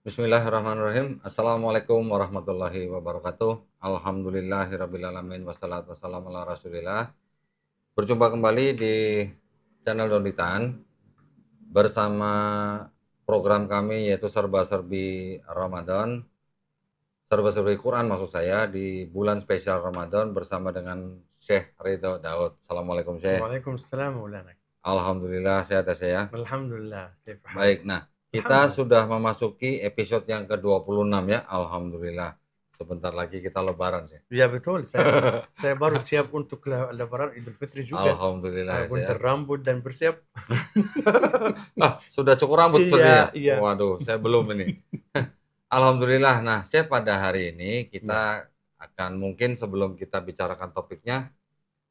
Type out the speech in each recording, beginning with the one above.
Bismillahirrahmanirrahim. Assalamualaikum warahmatullahi wabarakatuh. Alhamdulillahirrabbilalamin. Wassalatu wassalamu ala rasulillah. Berjumpa kembali di channel Donitan bersama program kami yaitu Serba-Serbi Ramadan. Serba-Serbi Quran maksud saya di bulan spesial Ramadan bersama dengan Syekh Ridho Daud. Assalamualaikum Syekh. Waalaikumsalam Maulana. Alhamdulillah sehat ya Syekh ya. Alhamdulillah. Baik, nah kita sudah memasuki episode yang ke-26 ya, alhamdulillah. Sebentar lagi kita lebaran sih. Ya betul, saya baru siap untuk lebaran Idul Fitri juga. Alhamdulillah Gunting rambut dan bersiap. Sudah cukur rambut seperti ya? Iya. Waduh, saya belum ini. Alhamdulillah. Nah, saya pada hari ini kita akan mungkin sebelum kita bicarakan topiknya,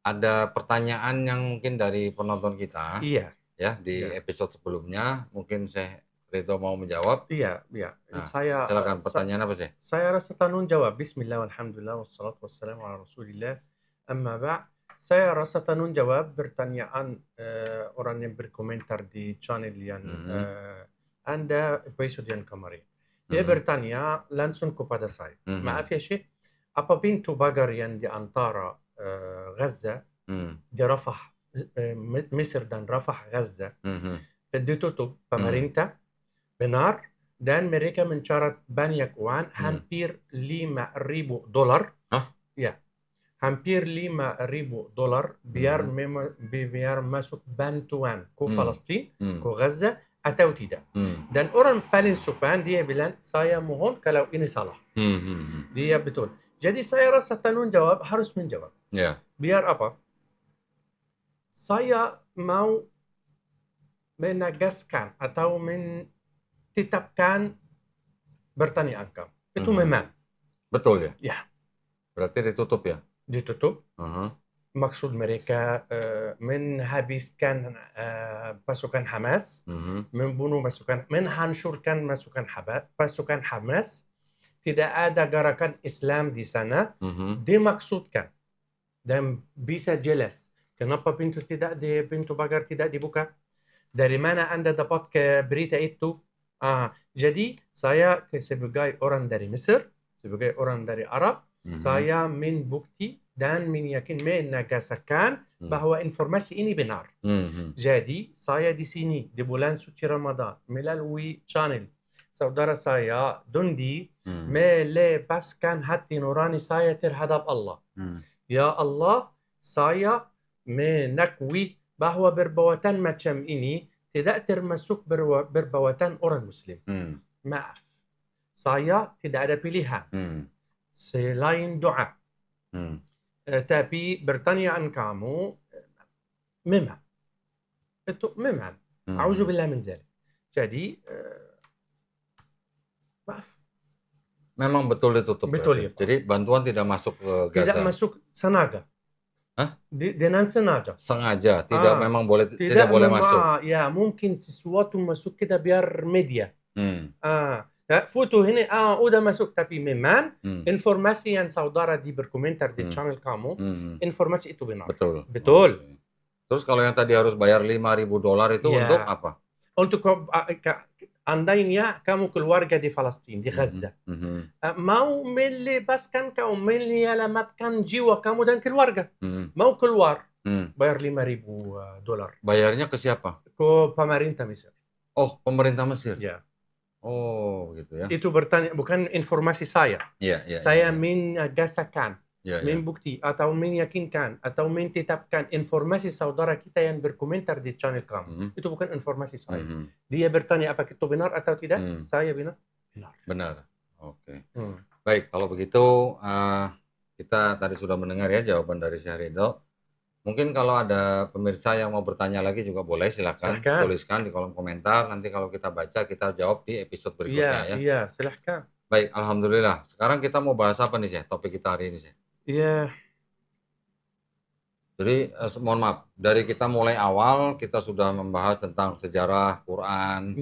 ada pertanyaan yang mungkin dari penonton kita. Iya. Ya, di episode sebelumnya mungkin saya Ridho mau menjawab. Iya. Nah, Saya silakan pertanyaan apa sih? Saya rasa tanggung jawab. Bismillah, alhamdulillah, wassalatu wassalamu ala rasulillah. Amma ba'. Saya rasa tanggung jawab pertanyaan orang yang berkomentar di channel yang Anda episode yang kemarin. Dia bertanya langsung kepada saya. Maaf ya Syekh, apa pintu pagar yang di antara Gaza di Rafah, Mesir dan Rafah Gaza ditutup pemerintah? Benar, dan mereka mencarat banyak uang, hampir $5,000. Ya, hampir $5,000 biar masuk bantuan ke Palestin, ke Gaza atau tidak. Dan orang paling sopan dia bilang, saya mohon kalau ini salah. Dia betul. Jadi saya rasa tanggung jawab harus menjawab. Biar apa? Saya mau menegaskan atau tetapkan bertanya engkau. Itu memang. Betul ya? Ya. Berarti ditutup ya? Ditutup. Maksud mereka menghabiskan pasukan Hamas, membunuh menghancurkan pasukan Hamas. Tidak ada gerakan Islam di sana. Dimaksudkan dan bisa jelas kenapa pintu pagar tidak dibuka. Dari mana Anda dapat ke berita itu? Jadi saya sebagai orang dari Mesir, sebagai orang dari Arab, saya membukti dan menegaskan bahwa informasi ini benar. Jadi saya di sini di bulan suci Ramadan melalui channel saudara saya Dondi melepaskan hati nurani saya terhadap Allah. Ya Allah, saya mengakui bahwa perbuatan macam ini tidak termasuk perbuatan orang Muslim. Maaf, saya tidak ada pilihan selain doa. Tapi pertanyaan kamu memang itu memang. A'udzubillah min dzalik. Jadi maaf. Memang betul ditutup. Betul ya. Jadi bantuan tidak masuk ke Gaza. Tidak masuk sengaja. Dengan sengaja. Sengaja, memang tidak boleh masuk. Ya, mungkin sesuatu masuk kita biar media. Foto ini udah masuk, tapi memang informasi yang saudara berkomentar di channel kamu, informasi itu benar. Betul. Terus kalau yang tadi harus bayar $5,000 itu untuk apa? Untuk andainya kamu keluarga di Palestina, di Gaza, mau melepaskan kamu, menyelamatkan jiwa kamu dan keluarga, mau keluar, bayar $5,000. Bayarnya ke siapa? Ke pemerintah Mesir. Oh, pemerintah Mesir? Ya. Oh, gitu ya. Itu bertanya, bukan informasi saya. Saya menegaskan, membukti atau meyakinkan atau menetapkan informasi saudara kita yang berkomentar di channel kamu. Itu bukan informasi saya. Dia bertanya apa itu benar atau tidak, saya benar. Benar. Oke. Baik, kalau begitu kita tadi sudah mendengar ya jawaban dari Syekh Ridho. Mungkin kalau ada pemirsa yang mau bertanya lagi juga boleh, silakan tuliskan di kolom komentar. Nanti kalau kita baca kita jawab di episode berikutnya ya. Iya, silakan. Baik, alhamdulillah. Sekarang kita mau bahas apa nih Syekh? Topik kita hari ini Syekh. Iya. Jadi mohon maaf, dari kita mulai awal kita sudah membahas tentang sejarah Quran,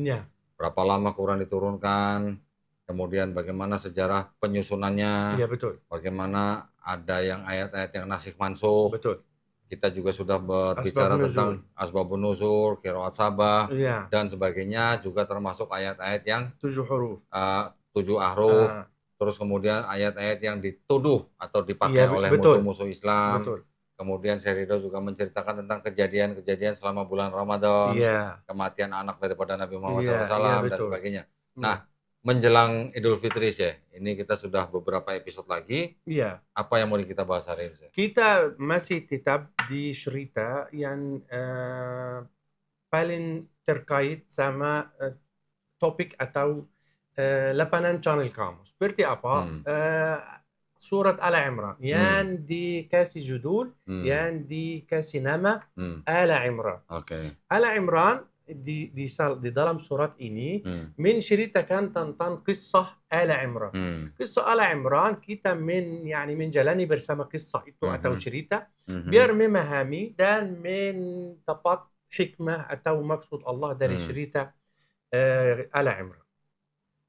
berapa lama Quran diturunkan, kemudian bagaimana sejarah penyusunannya, Iya betul. Bagaimana ada yang ayat-ayat yang nasikh mansukh, betul. Kita juga sudah berbicara Asbabun tentang nuzul. asbabun nuzul, qiraat sabah, Iya, dan sebagainya, juga termasuk ayat-ayat yang 7 huruf. 7 ahruf, Ah, terus kemudian ayat-ayat yang dituduh atau iya, dipakai oleh betul, musuh-musuh Islam. betul. Kemudian Serido juga menceritakan tentang kejadian-kejadian selama bulan Ramadan, Iya, kematian anak daripada Nabi Muhammad iya, iya SAW, dan betul. sebagainya. Hmm. Nah, menjelang Idul Fitri, Syekh, ini kita sudah beberapa episode lagi. Iya, Apa yang mau kita bahas hari ini, Syekh? kita masih tetap di cerita yang paling terkait sama topik atau lapanan channel kamu. Seperti apa? Hmm, Surat Al Imran hmm, yang dikasih judul, hmm, yang dikasih nama hmm. Al Imran. Oke. Al Imran di dalam surat ini Hmm, menceritakan tentang kisah Al Imran. hmm, Kisah Al Imran kita menjalani bersama kisah itu atau mhm, cerita mhm, biar memahami dan mendapat hikmah atau maksud Allah dari hmm, cerita Al Imran.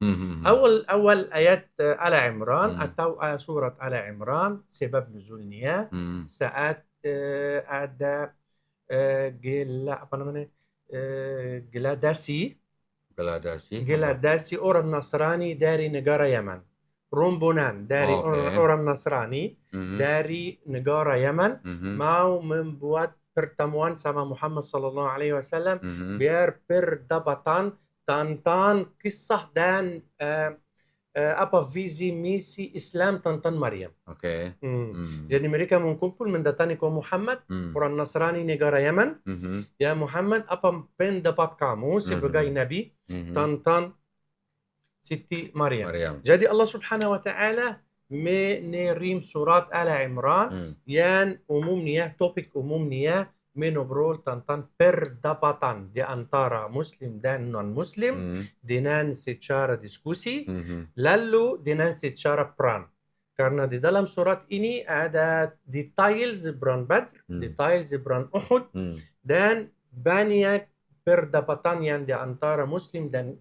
mhm, أول آيات آل عمران hmm, atau surat Al Imran sebab nuzulnya hmm. saat ada apa namanya gladasi Gradasi apa? gladasi orang Nasrani dari negara Yaman, rombongan dari Oke. orang Nasrani Mhm, dari negara Yaman mhm, mau membuat pertemuan sama Muhammad sallallahu alaihi wasallam mhm. biar perdebatan tentang kisah dan apa visi misi Islam tentang Maryam. Oke. Hmm. Hmm, Jadi mereka mengumpul mendatangi ke Muhammad, hmm, orang Nasrani negara Yaman. mhm, Ya Muhammad, apa pendapat kamu sebagai mhm, nabi mhm. tentang Siti Maryam? Maryam. Jadi Allah Subhanahu wa taala menerim surat Al Imran Hmm, yang umumnya topik umumnya menobrol tentang perdebatan di antara muslim dan non muslim hmm, dengan secara diskusi mhm, lalu dengan secara peran. Karena di dalam surat ini ada details perang Badr, hmm, details perang Uhud, hmm, dan banyak perdebatan yang di antara muslim dan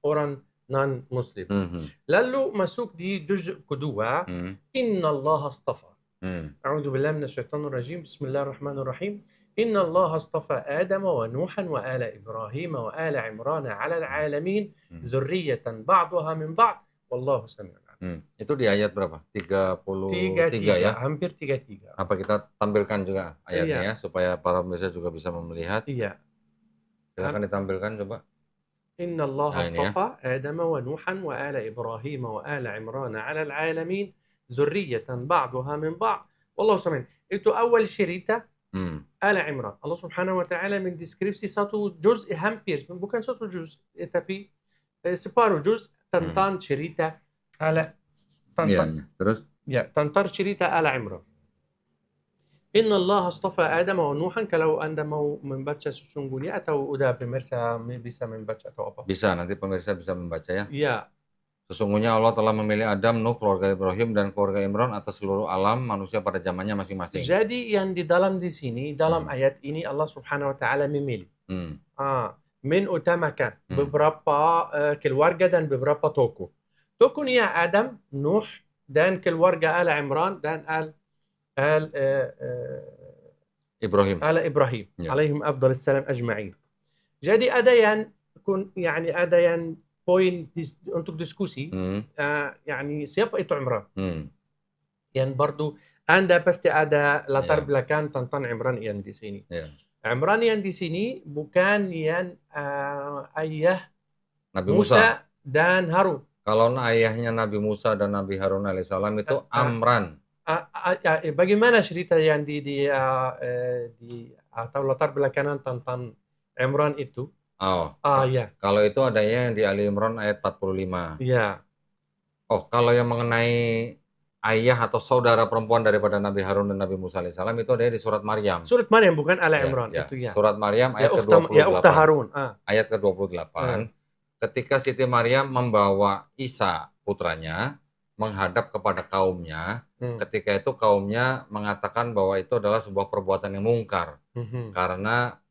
orang non-muslim. mhm, Lalu masuk di juz kedua, hmm, Inna Allah astafa. hmm, أعوذ بالله من الشيطان الرجيم بسم الله الرحمن الرحيم إن الله اصطفى آدم ونوحا وآل إبراهيم وآل عمران على العالمين hmm, ذرية بعضها من بعض والله سميع عليم. hmm. Itu di ayat berapa? Tiga 33 tiga, ya? hampir tiga tiga. Apa kita tampilkan juga ayatnya Iya, ya, supaya para pemirsa juga bisa melihat. iya. Silakan ditampilkan coba. إن الله Nah, ini ya. اصطفى آدم ونوحا وآل إبراهيم وآل عمران على العالمين ذرية بعضها من بعض والله سميع. Itu awal cerita Hmm, آل عمران. Allah Subhanahu wa taala mendeskripsi satu juz hampir, bukan satu juz, tapi separuh juz hmm. tentang cerita Al Iya, tentang iya. Terus? tentang cerita Al Imran. Inna Allah astafa Adam wa Nuhan, kalau Anda mau membaca sesungguhnya atau udah pemirsa bisa membaca atau apa? Bisa, nanti pemirsa bisa membaca ya. Ya, Sesungguhnya Allah telah memilih Adam, Nuh, keluarga Ibrahim, dan keluarga Imran atas seluruh alam manusia pada zamannya masing-masing. jadi yang di dalam di sini, dalam Hmm, ayat ini Allah Subhanahu wa taala memilih hmm, mengutamakan hmm, beberapa keluarga dan beberapa tokoh. Tokohnya Adam, Nuh, dan keluarga Al Imran dan Al Ibrahim. Al Ibrahim Ya. alaihim afdal salam ajma'in. Jadi ada yang ada yang poin untuk diskusi, Hmm, yani siapa itu Imran? hmm, Yang baru Anda pasti ada latar ya, belakang tentang Imran yang di sini. ya. Imran yang di sini bukan yang ayah Nabi Musa. Musa dan Harun. Kalau ayahnya Nabi Musa dan Nabi Harun alaihissalam itu Amran. Bagaimana cerita yang di atau latar belakangan tentang Imran itu? Oh, Ya, kalau itu adanya yang di Ali Imran ayat 45. ya. Oh, kalau yang mengenai ayah atau saudara perempuan daripada Nabi Harun dan Nabi Musa alaihissalam itu ada di surat Maryam. Surat Maryam bukan Al Ya, Imran ya. itu ya. Surat Maryam Ya ayat ukhta ke-28. Harun. Ayat ke-28. Ketika Siti Maryam membawa Isa putranya menghadap kepada kaumnya, ketika itu kaumnya mengatakan bahwa itu adalah sebuah perbuatan yang mungkar. Karena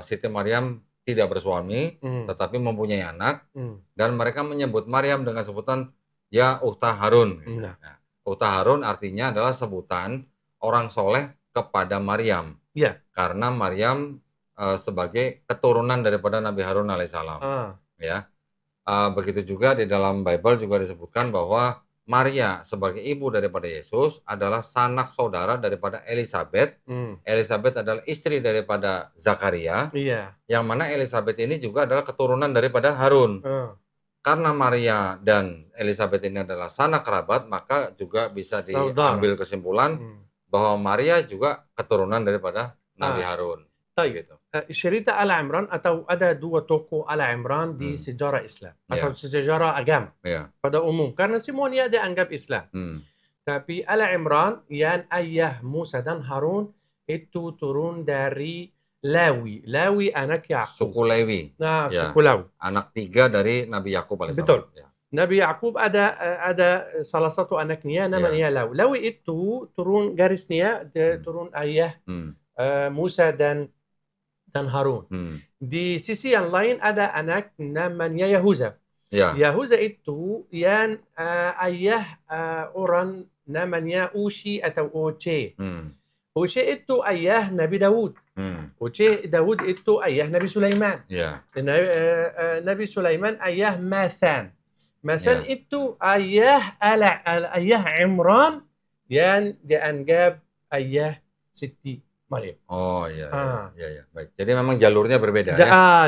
Siti Maryam tidak bersuami, tetapi mempunyai anak, dan mereka menyebut Maryam dengan sebutan ya Ukhta Harun. Nah. Nah, Ukhta Harun artinya adalah sebutan orang soleh kepada Maryam. Ya. Karena Maryam sebagai keturunan daripada Nabi Harun alaihissalam. Ya. Begitu juga di dalam Bible juga disebutkan bahwa Maria sebagai ibu daripada Yesus adalah sanak saudara daripada Elizabeth. Elizabeth adalah istri daripada Zakaria. Iya. Yang mana Elizabeth ini juga adalah keturunan daripada Harun. Karena Maria dan Elizabeth ini adalah sanak kerabat, maka juga bisa diambil kesimpulan bahwa Maria juga keturunan daripada Nabi Harun. Gitu. Cerita Ala Imran atau ada dua tokoh Ala Imran di sejarah Islam atau sejarah agama pada umum karena semuanya dianggap Islam. Tapi Ala Imran yang ayah Musa dan Harun itu turun dari Lawi. Lawi anak Yakub. Suku Lewi. Nah, suku Lawi. Anak 3 dari Nabi Yakub alaihissalam. Betul. Nabi Yakub ada salah satu anaknya namanya Lawi. Lawi itu turun garisnya turun ayah Musa dan Harun. Di sisi yang lain ada anak namanya Yahuza. Yahuza itu yang ayah orang namanya Ushi atau Oce. Uce itu ayah Nabi Daud. Daud itu ayah Nabi Sulaiman. Nabi Sulaiman ayah Mathan. Mathan itu ayah Imran yang dianggap ayah Siti Maryam. Oh iya. Baik. Jadi memang jalurnya berbeda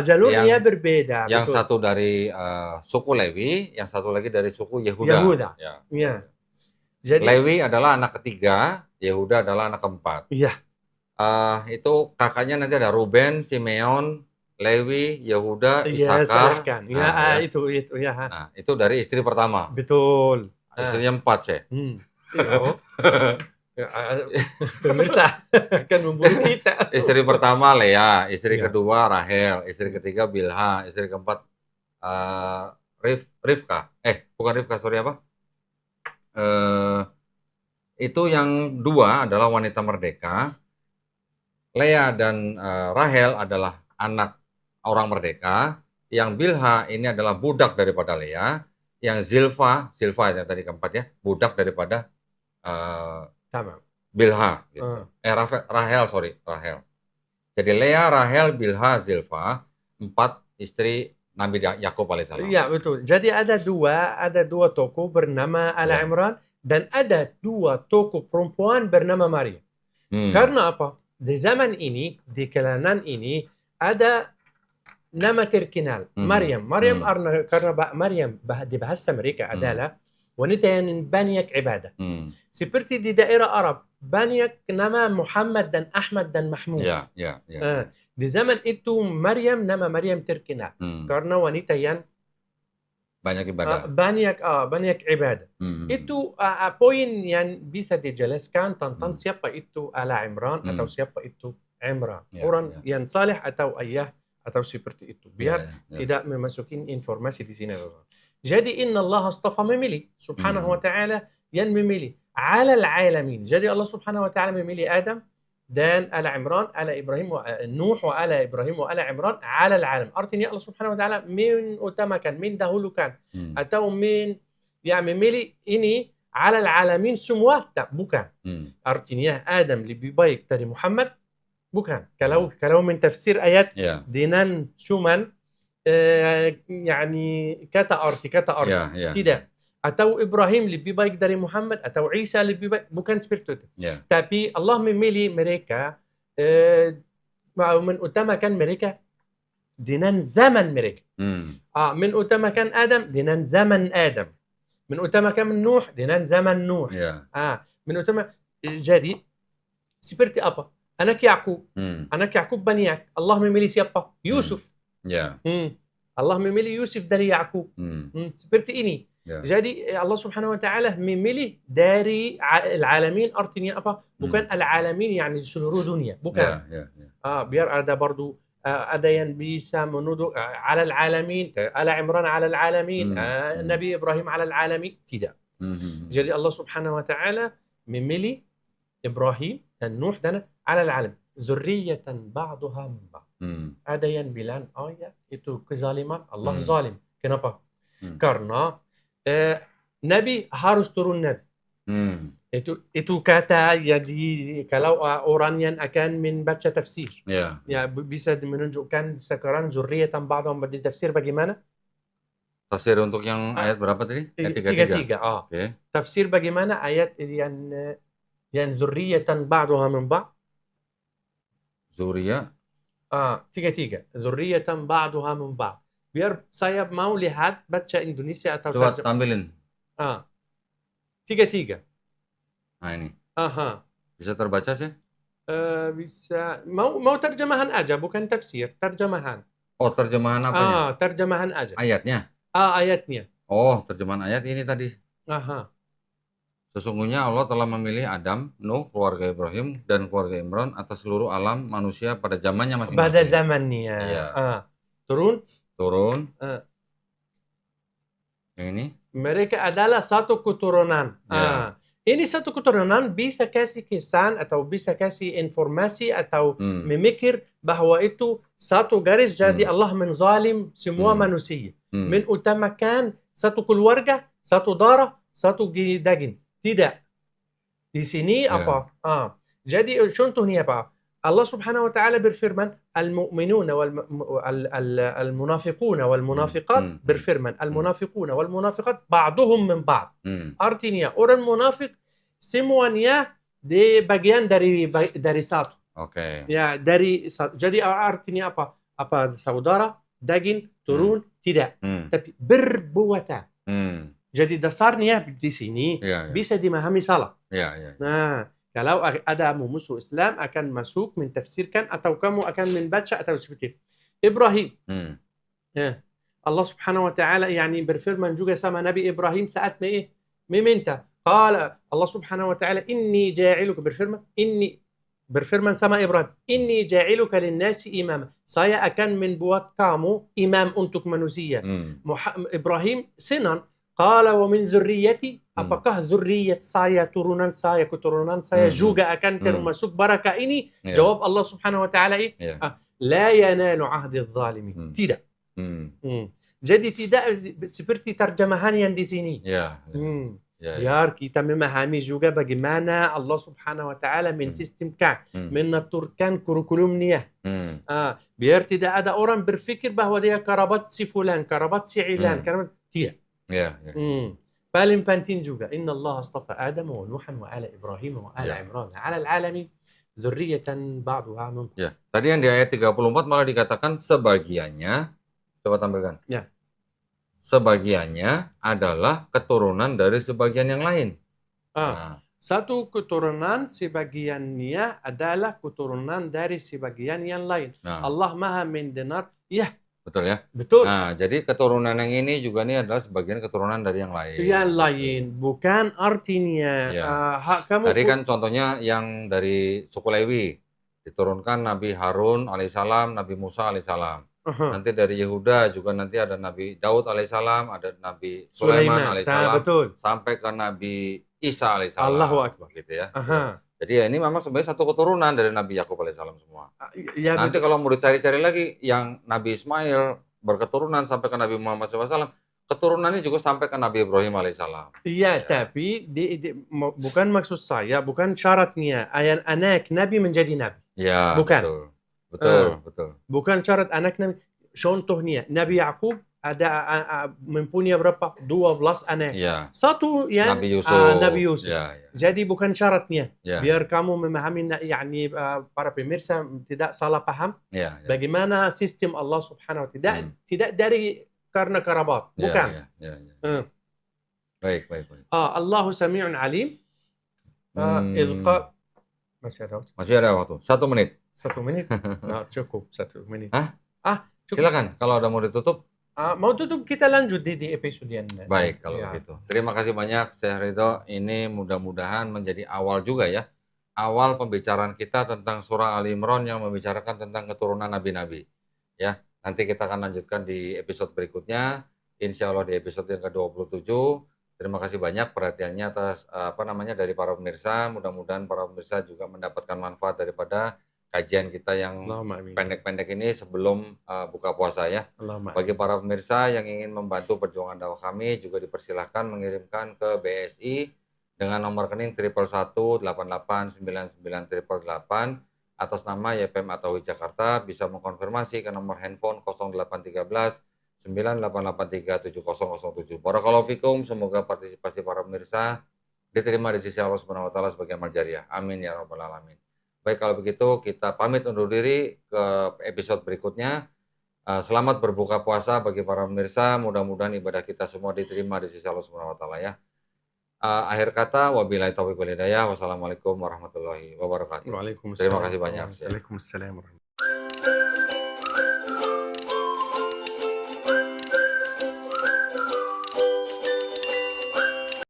jalurnya berbeda. Yang betul. Satu dari suku Lewi, yang satu lagi dari suku Yehuda. Jadi Lewi adalah anak ketiga, Yehuda adalah anak keempat. Itu kakaknya nanti ada Ruben, Simeon, Lewi, Yehuda, Isakar. Itu. Nah, itu dari istri pertama. Betul. Istrinya 4 sih. Pemirsa akan memburu kita. Istri pertama Lea, istri kedua Rahel, istri ketiga Bilha, istri keempat Rivka. Bukan Rivka, sorry apa? Itu yang dua adalah wanita merdeka. Lea dan Rahel adalah anak orang merdeka. Yang Bilha ini adalah budak daripada Lea. Yang Zilfa yang tadi keempat ya, budak daripada Bilha gitu. Rahel. Jadi Lea, Rahel, Bilha, Zilfa, 4 istri Nabi Yakub alaihissalam. Iya betul. Jadi ada dua tokoh bernama Ala Imran dan ada 2 tokoh perempuan bernama Maria. Karena apa? Di zaman ini, di kalangan ini ada nama terkenal Maryam. Karena Maryam di bahasa mereka adalah wanita yang banyak ibadah. Seperti di daerah Arab, banyak nama Muhammad dan Ahmad dan Mahmud. Di zaman itu nama Maryam terkenal karena wanita yang banyak ibadah. Banyak ibadah. Itu poin yang bisa dijelaskan tentang siapa itu Ala Imran atau siapa itu Imran. Orang yang saleh atau ayah atau seperti itu. Biar tidak memasukin informasi di sini. Jadi inna Allah astafa memilih subhanahu wa ta'ala yang memilih ala al-alamin. Jadi Allah subhanahu wa ta'ala memilih Adam dan Ala Imran, Ala Ibrahim, Nuh wa Ala Ibrahim wa Ala Imran ala al-alam. Artinya Allah subhanahu wa ta'ala utamakan, dahulukan atau memilih ini ala al-alamin semua. Tak, bukan. Artinya Adam lebih baik dari Muhammad. Bukan. Kalau min tafsir ayat dengan cuman kata arti tidak. Atau Ibrahim lebih baik dari Muhammad atau Isa lebih baik, bukan seperti itu. Tapi Allah memilih mereka mengutamakan mereka dengan zaman mereka. Mengutamakan Adam dengan zaman Adam. Mengutamakan Nuh dengan zaman Nuh. Jadi seperti apa? Anak Yakub banyak. Allah memilih siapa? Yusuf. Allah memilih Yusuf dari Yakub. Seperti ini. Jadi Allah subhanahu wa ta'ala memilih dari al-alamin. Artinya apa? Bukan al-alamin yani seluruh dunia. Bukan. Biar ada bardu ada yang bisa menuduh ala al-alamin, Ala Imran ala al-alamin, Nabi Ibrahim ala al-alamin. Tidak. Jadi Allah subhanahu wa ta'ala memilih Ibrahim dan Nuh dan ala al-alam. Zurriyatan ba'duha min ba'd. Ada yang bilang, itu kezaliman, Allah zalim. Kenapa? Karena Nabi harus turun Nabi. Itu kata jadi kalau orang yang akan membaca tafsir. Ya. Ya bisa menunjukkan sekarang zurriyatan ba'dhum di tafsir bagaimana? Tafsir untuk yang ayat berapa tadi? Ayat 33. Tiga. Oke. Tafsir bagaimana ayat yang zurriyatan ba'dhuha min ba'd? Zuriya. Tiga. Zurriyatan ba'dhuha min ba'd. Biar saya mau lihat baca Indonesia atau Coba tampilin. Tiga. Nah ini. Aha. Bisa terbaca sih? Bisa. Mau terjemahan aja, bukan tafsir. Terjemahan. Oh, terjemahan apanya? Terjemahan aja. Ayatnya? Ayatnya. Oh, terjemahan ayat ini tadi. Aha. Sesungguhnya Allah telah memilih Adam, Nuh, keluarga Ibrahim, dan keluarga Imran atas seluruh alam manusia pada zamannya Pada masing-masing. zamannya. Iya. Turun. Yang ini? Mereka adalah satu keturunan. Ya. Ini satu keturunan bisa kasih kesan atau bisa kasih informasi atau memikir bahwa itu satu garis jadi Allah menzalim semua manusia. Menutamakan satu keluarga, satu darah, satu daging. Tidak. Di sini apa? Jadi contohnya apa? Allah Subhanahu wa taala berfirman al-mu'minun wal-munafiqun wal-munafiqat berfirman al-munafiqun wal-munafiqat ba'duhum min ba'd. Artinya orang munafik semuanya di bagian dari satu. Oke. Ya, dari satu. Jadi artinya apa? Apa saudara, daging, turun, tidak. Tapi berbuatan. Jadi dasarnya di sini bisa dimahami salah. Nah, kalau ada musuh Islam akan masuk mentafsirkan atau kamu akan membaca atau seperti Ibrahim. Allah Subhanahu wa taala yani berfirman juga sama Nabi Ibrahim saat meminta. Qala Allah Subhanahu wa taala inni ja'iluka berfirman sama Ibrahim, inni ja'iluka lin-nasi imama. Saya akan membuat kamu imam untuk manusia. Ibrahim sinan Qala wa min dzurriyyati, apakah zurriyat saya, turunan saya, keturunan saya juga akan termasuk barakah ini? Jawab Allah Subhanahu wa taala la yanalu ahdi adh-dhalimin. Tidak. Jadi tidak seperti terjemahan yang di sini. Biar kita memahami juga bagaimana Allah Subhanahu wa taala mensistemkan, menaturkan kurikulumnya. Biar tidak ada orang berpikir bahwa dia kerabat si fulan, kerabat si ilan, tidak. Paling penting juga Inna Allah astafa Adam wa Nuhan wa ala Ibrahim wa ala Imran ala alamin dzurriyyatan ba'duha min. Tadi yang di ayat 34 malah dikatakan sebagiannya, coba tampilkan. Sebagiannya adalah keturunan dari sebagian yang lain. Satu keturunan sebagiannya adalah keturunan dari sebagian yang lain. Allah Maha mendengar. Betul ya? Betul. Nah, jadi keturunan yang ini juga nih adalah sebagian keturunan dari yang lain. Yang lain, bukan artinya kamu. Tadi kan contohnya yang dari suku Lewi diturunkan Nabi Harun alaihissalam, Nabi Musa alaihissalam. Nanti dari Yehuda juga nanti ada Nabi Daud alaihissalam, ada Nabi Sulaiman alaihissalam, sampai ke Nabi Isa alaihissalam. Allahu Akbar. Gitu ya. Jadi ya ini memang sebenarnya satu keturunan dari Nabi Yakub alaihissalam semua. Nanti kalau mau dicari-cari lagi yang Nabi Ismail berketurunan sampai ke Nabi Muhammad SAW, keturunannya juga sampai ke Nabi Ibrahim alaihissalam. Tapi bukan maksud saya, bukan syaratnya anak Nabi menjadi Nabi. Bukan. Betul. Bukan syarat anak Nabi. Contohnya Nabi Yakub ada mempunyai berapa? 12 anak. Satu yang Nabi Yusuf. Jadi bukan syaratnya. Biar kamu memahami yakni para pemirsa tidak salah paham. Bagaimana sistem Allah Subhanahu wa taala tidak dari karena kerabat, bukan. Baik. Allahu Sami'un Alim. Masih ada waktu. 1 menit. 1 menit? Cukup 1 menit. Cukup. Silakan kalau ada mau ditutup. Mau tutup kita lanjut di episode yang baik kalau begitu. Terima kasih banyak Syekh Ridho. Ini mudah-mudahan menjadi awal juga ya. Awal pembicaraan kita tentang surah Ali Imran yang membicarakan tentang keturunan nabi-nabi. Ya, nanti kita akan lanjutkan di episode berikutnya. Insya Allah di episode yang ke-27. Terima kasih banyak perhatiannya atas dari para pemirsa. Mudah-mudahan para pemirsa juga mendapatkan manfaat daripada kajian kita yang pendek-pendek ini sebelum buka puasa ya. Bagi para pemirsa yang ingin membantu perjuangan dakwah kami juga dipersilahkan mengirimkan ke BSI dengan nomor rekening 111889988 atas nama YPM Atawi Jakarta, bisa mengkonfirmasi ke nomor handphone 0813 98837007. Barakallahu fikum, semoga partisipasi para pemirsa diterima di sisi Allah Subhanahu wa taala sebagai amal jariah. Amin ya rabbal alamin. Baik, kalau begitu kita pamit undur diri ke episode berikutnya. Selamat berbuka puasa bagi para pemirsa. Mudah-mudahan ibadah kita semua diterima di sisi Allah Subhanahu wa taala ya. Akhir kata, wabillahi taufiq wal hidayah. Wassalamualaikum warahmatullahi wabarakatuh. Terima Waalaikumsalam kasih banyak. warahmatullahi wabarakatuh. Waalaikumsalam warahmatullahi